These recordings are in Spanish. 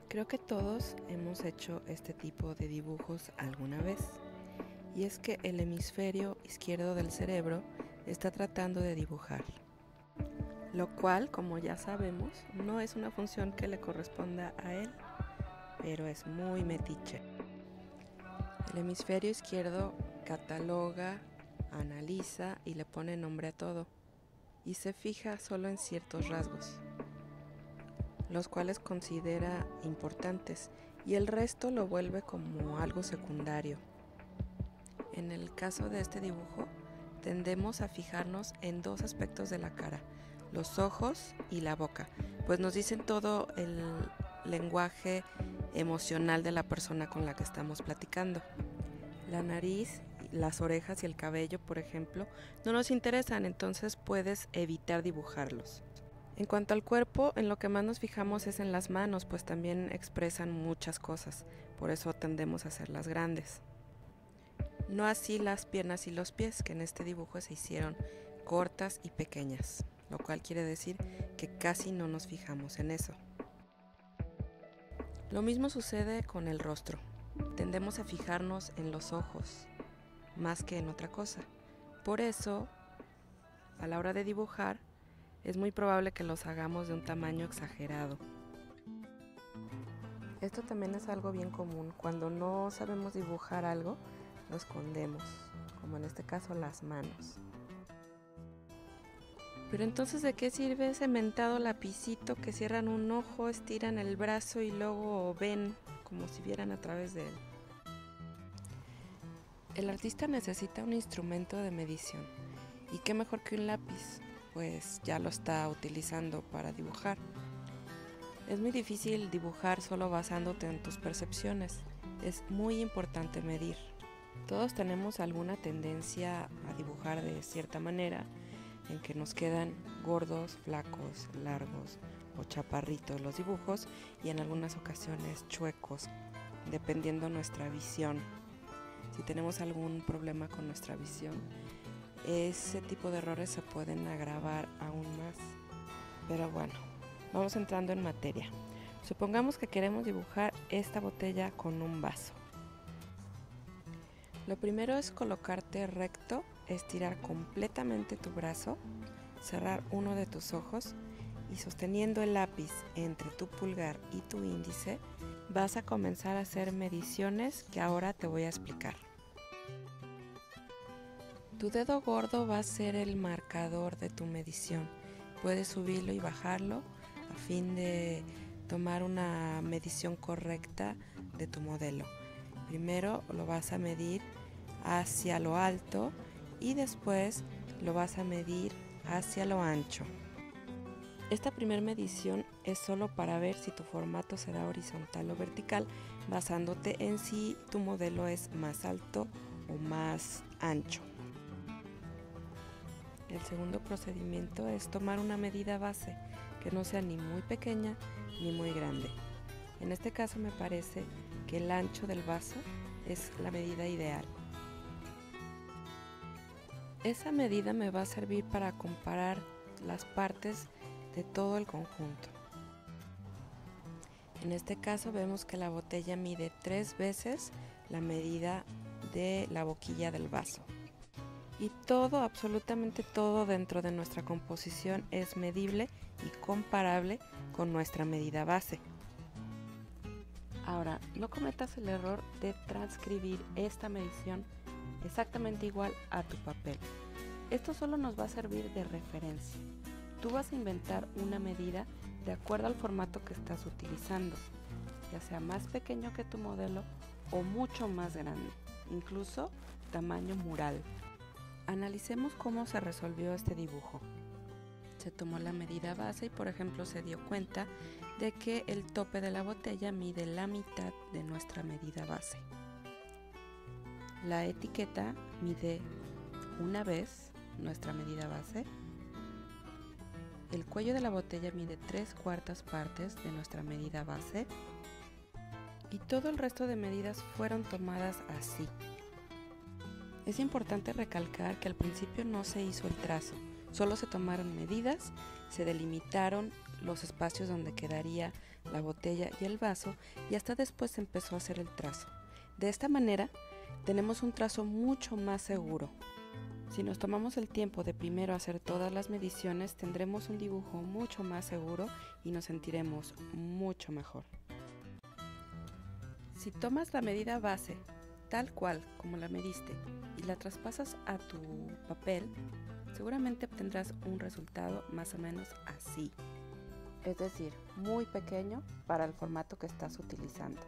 Creo que todos hemos hecho este tipo de dibujos alguna vez, y es que el hemisferio izquierdo del cerebro está tratando de dibujar, lo cual, como ya sabemos, no es una función que le corresponda a él, pero es muy metiche. El hemisferio izquierdo cataloga, analiza y le pone nombre a todo, y se fija solo en ciertos rasgos, los cuales considera importantes, y el resto lo vuelve como algo secundario. En el caso de este dibujo, tendemos a fijarnos en dos aspectos de la cara, los ojos y la boca, pues nos dicen todo el lenguaje emocional de la persona con la que estamos platicando. La nariz, las orejas y el cabello, por ejemplo, no nos interesan, entonces puedes evitar dibujarlos. En cuanto al cuerpo, en lo que más nos fijamos es en las manos, pues también expresan muchas cosas, por eso tendemos a hacerlas grandes. No así las piernas y los pies, que en este dibujo se hicieron cortas y pequeñas, lo cual quiere decir que casi no nos fijamos en eso. Lo mismo sucede con el rostro. Tendemos a fijarnos en los ojos, más que en otra cosa. Por eso, a la hora de dibujar, es muy probable que los hagamos de un tamaño exagerado. Esto también es algo bien común. Cuando no sabemos dibujar algo, lo escondemos, como en este caso las manos. Pero entonces, ¿de qué sirve ese mentado lapicito que cierran un ojo, estiran el brazo y luego ven como si vieran a través de él? El artista necesita un instrumento de medición. ¿Y qué mejor que un lápiz? Pues ya lo está utilizando para dibujar. Es muy difícil dibujar solo basándote en tus percepciones. Es muy importante medir. Todos tenemos alguna tendencia a dibujar de cierta manera, en que nos quedan gordos, flacos, largos o chaparritos los dibujos, y en algunas ocasiones chuecos, dependiendo nuestra visión. Si tenemos algún problema con nuestra visión, ese tipo de errores se pueden agravar aún más. Pero bueno, vamos entrando en materia. Supongamos que queremos dibujar esta botella con un vaso. Lo primero es colocarte recto, estirar completamente tu brazo, cerrar uno de tus ojos y sosteniendo el lápiz entre tu pulgar y tu índice, vas a comenzar a hacer mediciones que ahora te voy a explicar. Tu dedo gordo va a ser el marcador de tu medición. Puedes subirlo y bajarlo a fin de tomar una medición correcta de tu modelo. Primero lo vas a medir hacia lo alto y después lo vas a medir hacia lo ancho. Esta primera medición es solo para ver si tu formato será horizontal o vertical, basándote en si tu modelo es más alto o más ancho. El segundo procedimiento es tomar una medida base que no sea ni muy pequeña ni muy grande. En este caso me parece que el ancho del vaso es la medida ideal. Esa medida me va a servir para comparar las partes de todo el conjunto. En este caso vemos que la botella mide 3 veces la medida de la boquilla del vaso. Y todo, absolutamente todo dentro de nuestra composición es medible y comparable con nuestra medida base. Ahora, no cometas el error de transcribir esta medición exactamente igual a tu papel. Esto solo nos va a servir de referencia. Tú vas a inventar una medida de acuerdo al formato que estás utilizando, ya sea más pequeño que tu modelo o mucho más grande, incluso tamaño mural. Analicemos cómo se resolvió este dibujo. Se tomó la medida base y, por ejemplo, se dio cuenta de que el tope de la botella mide la mitad de nuestra medida base. La etiqueta mide una vez nuestra medida base. El cuello de la botella mide 3/4 partes de nuestra medida base. y todo el resto de medidas fueron tomadas así. Es importante recalcar que al principio no se hizo el trazo, solo se tomaron medidas, se delimitaron los espacios donde quedaría la botella y el vaso y hasta después se empezó a hacer el trazo. De esta manera tenemos un trazo mucho más seguro. Si nos tomamos el tiempo de primero hacer todas las mediciones, tendremos un dibujo mucho más seguro y nos sentiremos mucho mejor. Si tomas la medida base, tal cual como la mediste, y la traspasas a tu papel, seguramente obtendrás un resultado más o menos así. Es decir, muy pequeño para el formato que estás utilizando.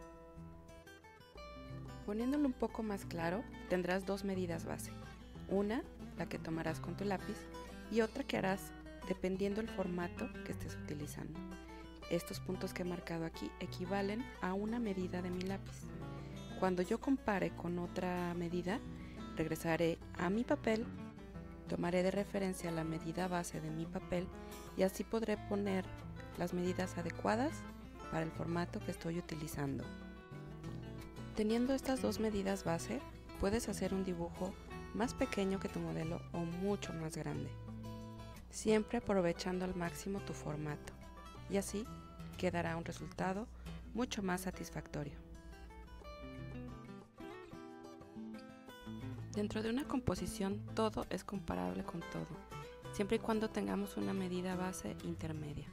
Poniéndolo un poco más claro, tendrás dos medidas base. Una, la que tomarás con tu lápiz, y otra que harás dependiendo del formato que estés utilizando. Estos puntos que he marcado aquí equivalen a una medida de mi lápiz. Cuando yo compare con otra medida, regresaré a mi papel, tomaré de referencia la medida base de mi papel y así podré poner las medidas adecuadas para el formato que estoy utilizando. Teniendo estas dos medidas base, puedes hacer un dibujo más pequeño que tu modelo o mucho más grande, siempre aprovechando al máximo tu formato, y así quedará un resultado mucho más satisfactorio. Dentro de una composición todo es comparable con todo, siempre y cuando tengamos una medida base intermedia.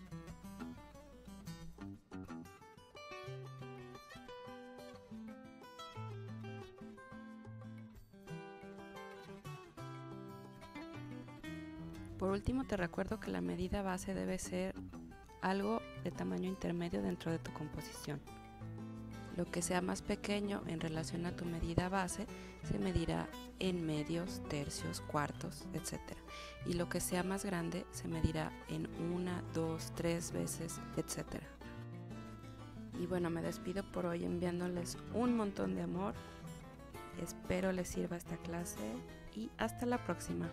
Por último, te recuerdo que la medida base debe ser algo de tamaño intermedio dentro de tu composición. Lo que sea más pequeño en relación a tu medida base se medirá en medios, tercios, cuartos, etc. Y lo que sea más grande se medirá en 1, 2, 3 veces, etc. Y bueno, me despido por hoy enviándoles un montón de amor. Espero les sirva esta clase y hasta la próxima.